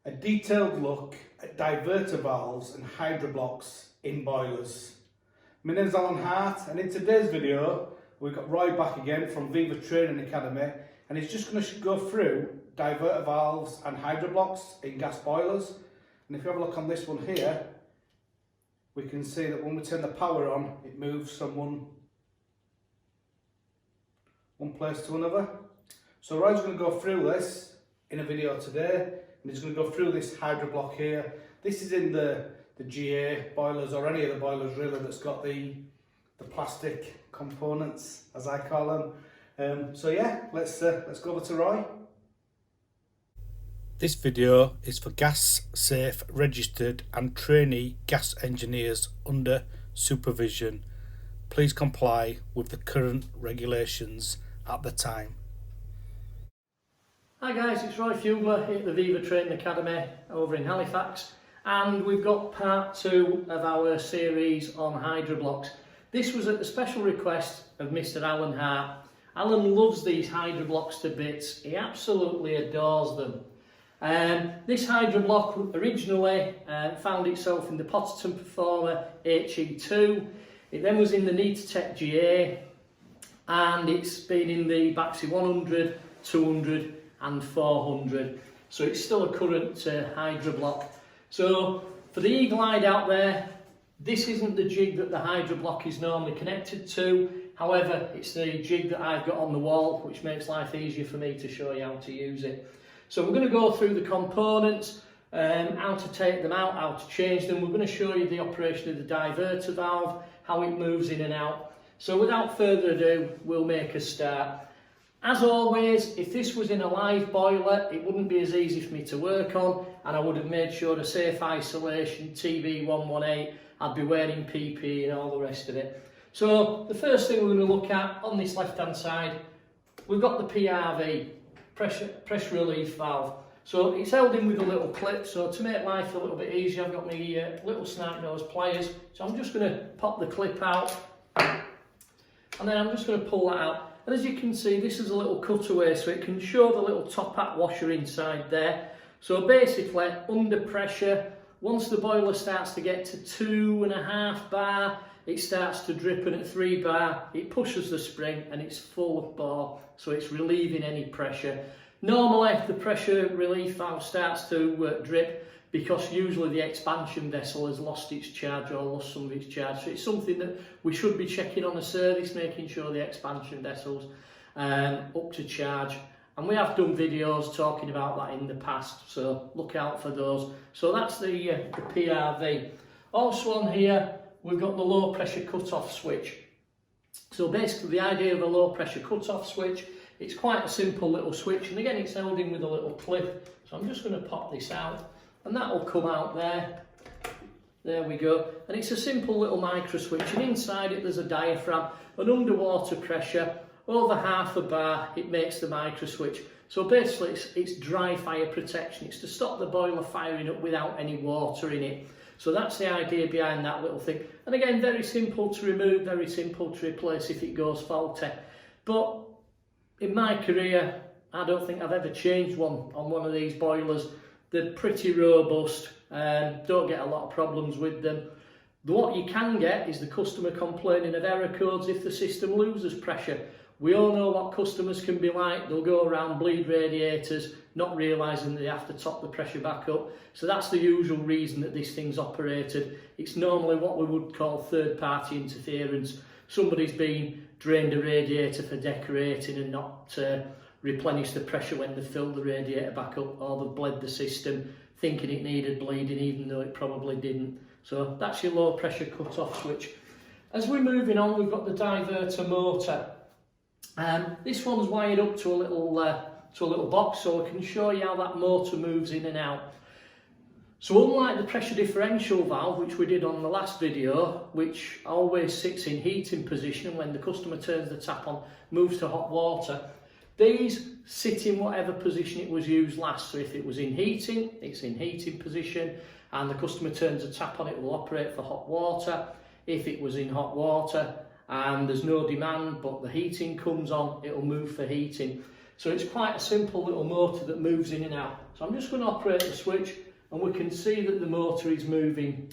A detailed look at diverter valves and hydroblocks in boilers. My name's Alan Hart, and in today's video we've got Roy back again from Viva Training Academy, and he's just going to go through diverter valves and hydroblocks in gas boilers. And if you have a look on this one here, we can see that when we turn the power on, it moves from one place to another. So Roy's going to go through this in a video today, and he's going to go through this hydroblock here. This is in the GA boilers, or any of the boilers really, that's got the plastic components, as I call them. So yeah, let's go over to Roy. This video is for gas safe, registered and trainee gas engineers under supervision. Please comply with the current regulations at the time. Hi guys, it's Roy Fugler here at the Viva Training Academy over in Halifax, and we've got part 2 of our series on hydroblocks. This was at the special request of Mr. Alan Hart. Alan loves these hydroblocks to bits, he absolutely adores them. This hydroblock originally found itself in the Potterton Performer HE2, it then was in the Diverter GA, and it's been in the Baxi 100, 200 and 400, so it's still a current hydroblock. So for the eagle-eyed out there, this isn't the jig that the hydroblock is normally connected to, however it's the jig that I've got on the wall, which makes life easier for me to show you how to use it. So we're going to go through the components, how to take them out, how to change them. We're going to show you the operation of the diverter valve, how it moves in and out. So without further ado, we'll make a start. As always, if this was in a live boiler, it wouldn't be as easy for me to work on, and I would have made sure the safe isolation, TB118, I'd be wearing PPE and all the rest of it. So the first thing we're going to look at on this left hand side, we've got the PRV, pressure relief valve. So it's held in with a little clip, so to make life a little bit easier, I've got my little snap nose pliers. So I'm just going to pop the clip out, and then I'm just going to pull that out. And as you can see, this is a little cutaway, so it can show the little top hat washer inside there. So basically, under pressure, once the boiler starts to get to 2.5 bar, it starts to drip, and at 3 bar, it pushes the spring and it's full of bore, so it's relieving any pressure. Normally, the pressure relief valve starts to drip because usually the expansion vessel has lost its charge or lost some of its charge. So it's something that we should be checking on a service, making sure the expansion vessel's up to charge. And we have done videos talking about that in the past, so look out for those. So that's the PRV. Also on here, we've got the low pressure cut-off switch. So basically the idea of a low pressure cut-off switch, it's quite a simple little switch, and again it's held in with a little clip. So I'm just going to pop this out, and that will come out there. There we go. And it's a simple little micro switch, and inside it there's a diaphragm, and underwater pressure, over 0.5 bar, it makes the micro switch. So basically it's dry fire protection. It's to stop the boiler firing up without any water in it. So that's the idea behind that little thing. And again, very simple to remove, very simple to replace if it goes faulty. But in my career, I don't think I've ever changed one on one of these boilers. They're pretty robust, don't get a lot of problems with them. What you can get is the customer complaining of error codes if the system loses pressure. We all know what customers can be like. They'll go around, bleed radiators, not realising they have to top the pressure back up. So that's the usual reason that this thing's operated. It's normally what we would call third-party interference. Somebody's been drained a radiator for decorating and not replenish the pressure when they fill the radiator back up, or they've bled the system thinking it needed bleeding even though it probably didn't. So that's your low pressure cut-off switch. As we're moving on, we've got the diverter motor. This one's wired up to a little box, so I can show you how that motor moves in and out. So unlike the pressure differential valve, which we did on the last video, which always sits in heating position, and when the customer turns the tap on, moves to hot water, these sit in whatever position it was used last. So if it was in heating, it's in heating position, and the customer turns the tap on, it will operate for hot water. If it was in hot water and there's no demand but the heating comes on, it will move for heating. So it's quite a simple little motor that moves in and out. So I'm just going to operate the switch, and we can see that the motor is moving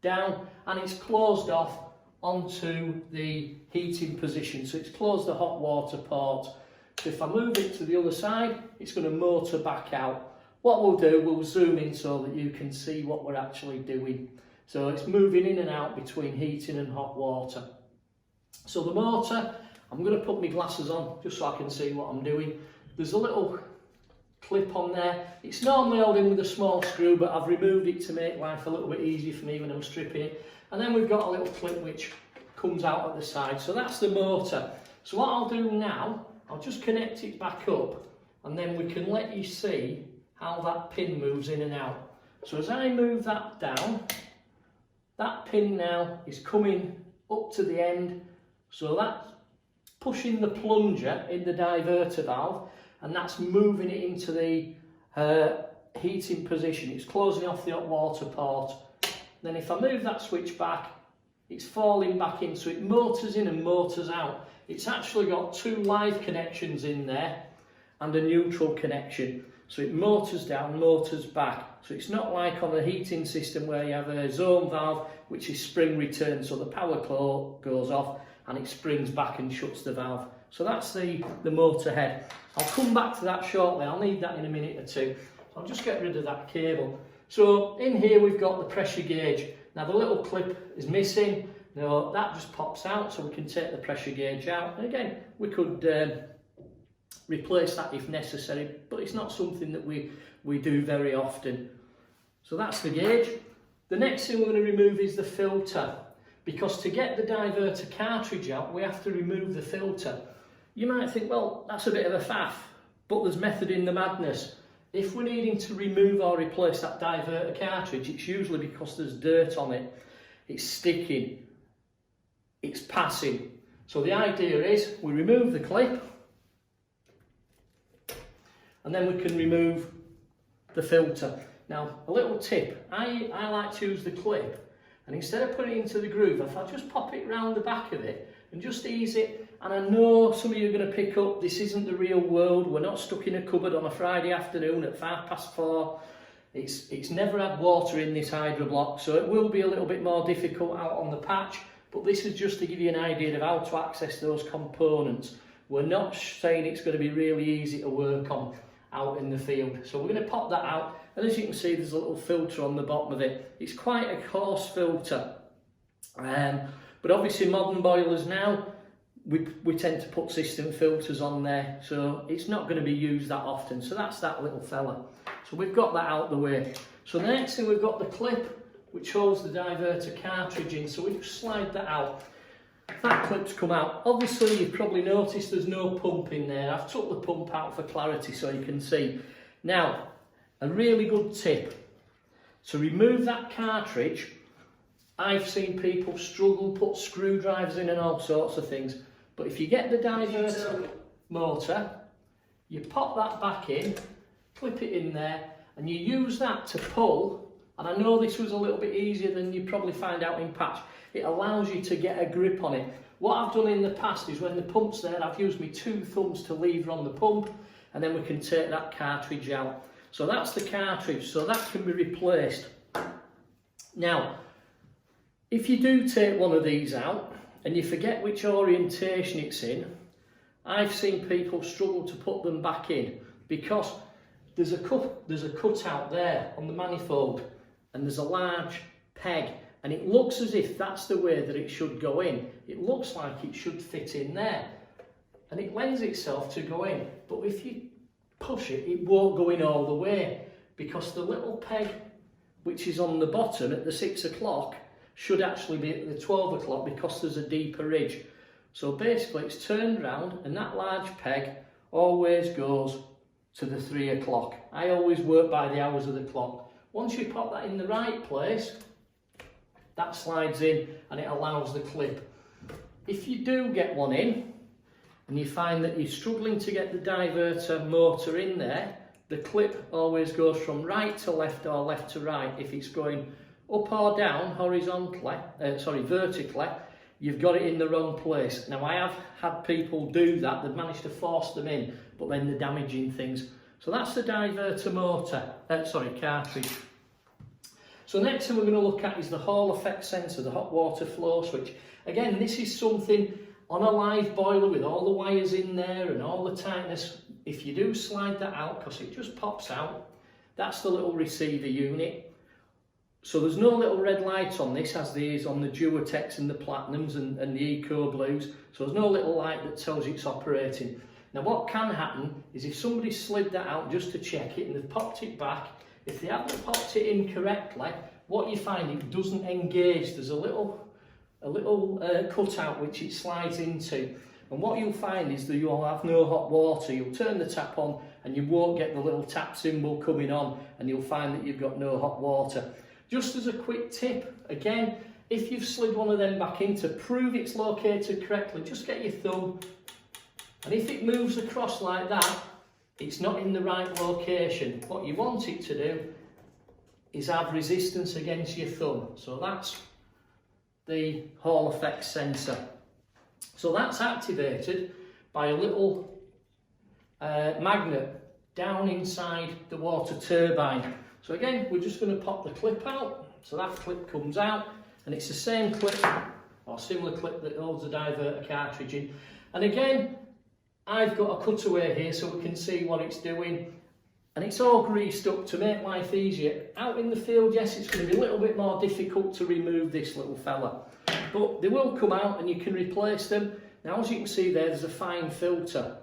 down and it's closed off onto the heating position. So it's closed the hot water port. So if I move it to the other side, it's going to motor back out. What we'll do, we'll zoom in so that you can see what we're actually doing. So it's moving in and out between heating and hot water. So the motor, I'm going to put my glasses on just so I can see what I'm doing. There's a little clip on there. It's normally held in with a small screw, but I've removed it to make life a little bit easier for me when I'm stripping it. And then we've got a little clip which comes out at the side. So that's the motor. So what I'll do now, I'll just connect it back up, and then we can let you see how that pin moves in and out. So as I move that down, that pin now is coming up to the end. So that's pushing the plunger in the diverter valve, and that's moving it into the heating position. It's closing off the hot water port. Then if I move that switch back, it's falling back in, so it motors in and motors out. It's actually got two live connections in there and a neutral connection. So it motors down, motors back. So it's not like on the heating system where you have a zone valve which is spring return, so the power goes off and it springs back and shuts the valve. So that's the motor head. I'll come back to that shortly, I'll need that in a minute or two. I'll just get rid of that cable. So in here we've got the pressure gauge. Now the little clip is missing. Now that just pops out, so we can take the pressure gauge out. And again, we could replace that if necessary, but it's not something that we do very often. So that's the gauge. The next thing we're going to remove is the filter, because to get the diverter cartridge out, we have to remove the filter. You might think, well, that's a bit of a faff, but there's method in the madness. If we're needing to remove or replace that diverter cartridge, it's usually because there's dirt on it. It's sticking, it's passing. So the idea is we remove the clip, and then we can remove the filter. Now, a little tip, I like to use the clip, and instead of putting it into the groove, if I just pop it round the back of it and just ease it, and I know some of you are going to pick up, this isn't the real world, we're not stuck in a cupboard on a Friday afternoon at 4:05. It's never had water in this hydroblock, so it will be a little bit more difficult out on the patch, but this is just to give you an idea of how to access those components. We're not saying it's going to be really easy to work on out in the field. So we're going to pop that out, and as you can see there's a little filter on the bottom of it. It's quite a coarse filter, but obviously modern boilers now, we tend to put system filters on there, so it's not going to be used that often. So that's that little fella. So we've got that out the way. So the next thing, we've got the clip which holds the diverter cartridge in, so we just slide that out. That clip's come out. Obviously you've probably noticed there's no pump in there. I've took the pump out for clarity so you can see. Now, a really good tip, to remove that cartridge, I've seen people struggle, put screwdrivers in and all sorts of things, but if you get the diverter motor, you pop that back in, clip it in there, and you use that to pull, and I know this was a little bit easier than you probably find out in patch. It allows you to get a grip on it. What I've done in the past is when the pump's there, I've used my two thumbs to lever on the pump, and then we can take that cartridge out. So that's the cartridge, so that can be replaced. Now, if you do take one of these out and you forget which orientation it's in, I've seen people struggle to put them back in because there's a cut out there on the manifold, and there's a large peg, and it looks as if that's the way that it should go in. It looks like it should fit in there, and it lends itself to go in, but if you push it, it won't go in all the way, because the little peg which is on the bottom at the 6 o'clock should actually be at the 12 o'clock because there's a deeper ridge. So basically it's turned round, and that large peg always goes to the 3 o'clock. I always work by the hours of the clock. Once you pop that in the right place, that slides in and it allows the clip. If you do get one in and you find that you're struggling to get the diverter motor in there, the clip always goes from right to left or left to right. If it's going up or down horizontally, vertically, you've got it in the wrong place. Now I have had people do that, they've managed to force them in, but then they're damaging things. So that's the diverter motor, cartridge. So next thing we're going to look at is the Hall effect sensor, the hot water flow switch. Again, this is something on a live boiler with all the wires in there and all the tightness. If you do slide that out, because it just pops out, that's the little receiver unit. So there's no little red light on this as there is on the Duotex and the Platinums and the Eco Blues. So there's no little light that tells you it's operating. Now what can happen is if somebody slid that out just to check it and they've popped it back, if they haven't popped it in correctly, what you find, it doesn't engage. There's a little cutout which it slides into, and what you'll find is that you'll have no hot water. You'll turn the tap on and you won't get the little tap symbol coming on, and you'll find that you've got no hot water. Just as a quick tip, again, if you've slid one of them back in, to prove it's located correctly, just get your thumb, and if it moves across like that, it's not in the right location. What you want it to do is have resistance against your thumb. So that's the Hall effect sensor. So that's activated by a little magnet down inside the water turbine. So again, we're just going to pop the clip out. So that clip comes out, and it's the same clip or similar clip that holds the diverter cartridge in. And again, I've got a cutaway here so we can see what it's doing, and it's all greased up to make life easier. Out in the field, yes, it's going to be a little bit more difficult to remove this little fella, but they will come out and you can replace them. Now, as you can see there's a fine filter.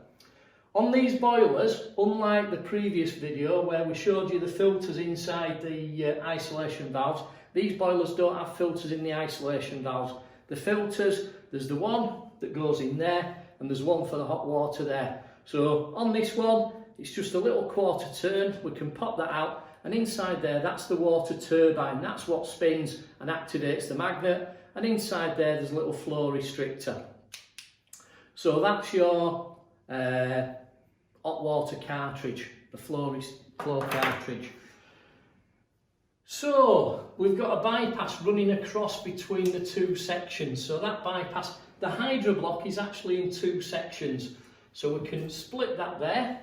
On these boilers, unlike the previous video where we showed you the filters inside the isolation valves, these boilers don't have filters in the isolation valves. The filters, there's the one that goes in there, and there's one for the hot water there. So on this one, it's just a little quarter turn. We can pop that out, and inside there, that's the water turbine. That's what spins and activates the magnet, and inside there, there's a little flow restrictor. So that's your hot water cartridge, the flow cartridge. So we've got a bypass running across between the two sections. So that bypass, the Hydroblock is actually in two sections. So we can split that there.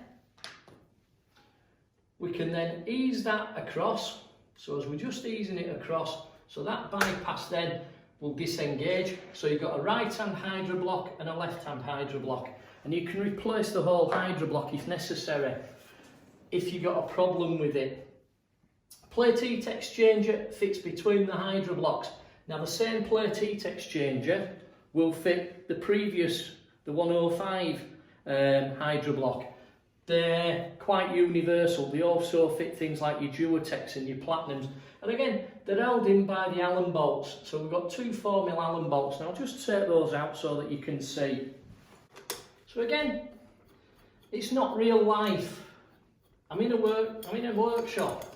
We can then ease that across. So as we're just easing it across, so that bypass then will disengage. So you've got a right-hand Hydroblock and a left-hand Hydroblock. And you can replace the whole Hydroblock if necessary, if you've got a problem with it. Plate heat exchanger fits between the Hydroblocks. Now the same plate heat exchanger will fit the previous, the 105 Hydroblock. They're quite universal. They also fit things like your Duotex and your Platinums. And again, they're held in by the Allen bolts. So we've got two 4mm Allen bolts. Now I'll just take those out so that you can see. So again, it's not real life. I'm in a workshop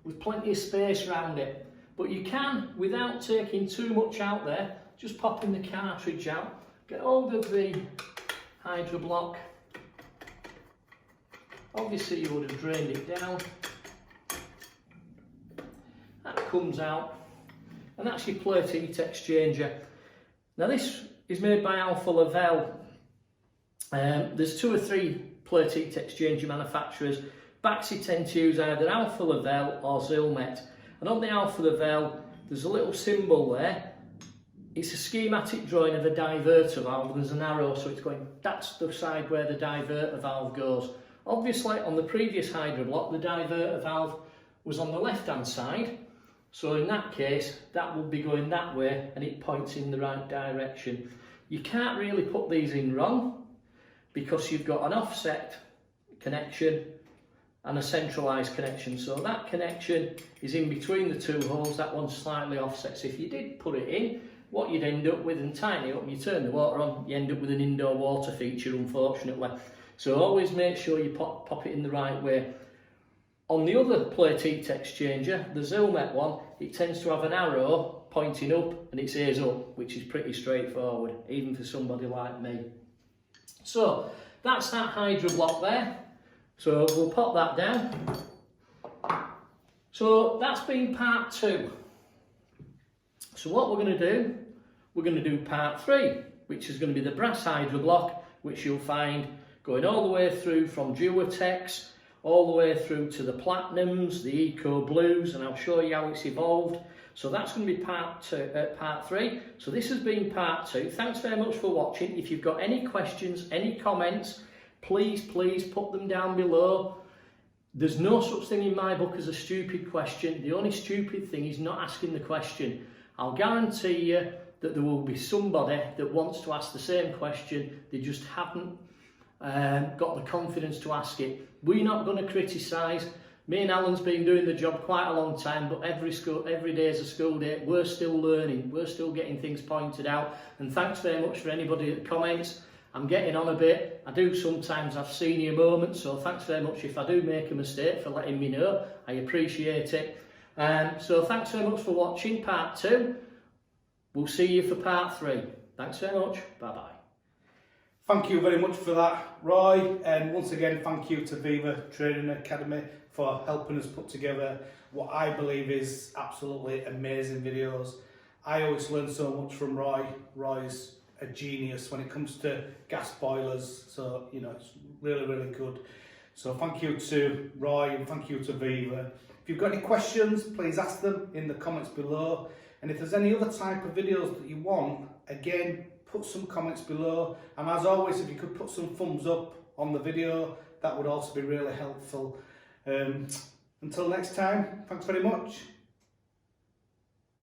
with plenty of space around it. But you can, without taking too much out there, just popping the cartridge out, get hold of the Hydroblock. Obviously you would have drained it down. That comes out, and that's your plate heat exchanger. Now this is made by Alfa Laval. There's 2 or 3 plate heat exchanger manufacturers. Baxi tend to use either Alfa Laval or Zilmet. And on the Alfa Laval, there's a little symbol there. It's a schematic drawing of a diverter valve. There's an arrow, so it's going, that's the side where the diverter valve goes. Obviously, on the previous Hydroblock, the diverter valve was on the left-hand side. So in that case, that will be going that way, and it points in the right direction. You can't really put these in wrong, because you've got an offset connection and a centralised connection. So that connection is in between the two holes, that one's slightly offset. So if you did put it in, what you'd end up with, and tighten it up, and you turn the water on, you end up with an indoor water feature, unfortunately. So always make sure you pop it in the right way. On the other plate heat exchanger, the Zilmet one, it tends to have an arrow pointing up, and it says up, which is pretty straightforward, even for somebody like me. So that's that Hydroblock there. So we'll pop that down. So that's been part 2. So what we're going to do, we're going to do part 3, which is going to be the brass Hydroblock, which you'll find going all the way through from Duotex all the way through to the Platinums, the Eco Blues, and I'll show you how it's evolved. So that's going to be part 3. So this has been part 2. Thanks very much for watching. If you've got any questions, any comments, please put them down below. There's no such thing in my book as a stupid question. The only stupid thing is not asking the question. I'll guarantee you that there will be somebody that wants to ask the same question. They just haven't got the confidence to ask it. We're not going to criticise. Me and Alan's been doing the job quite a long time, but every day is a school day. We're still learning. We're still getting things pointed out. And thanks very much for anybody that comments. I'm getting on a bit. I do sometimes have senior moments, so thanks very much if I do make a mistake for letting me know. I appreciate it. So thanks very much for watching part 2. We'll see you for part 3. Thanks very much. Bye-bye. Thank you very much for that, Roy, and once again thank you to Viva Training Academy for helping us put together what I believe is absolutely amazing videos. I always learn so much from Roy. Roy's a genius when it comes to gas boilers, so you know it's really good. So thank you to Roy and thank you to Viva. If you've got any questions, please ask them in the comments below, and if there's any other type of videos that you want, again, put some comments below, and as always, if you could put some thumbs up on the video, that would also be really helpful. Until next time, thanks very much.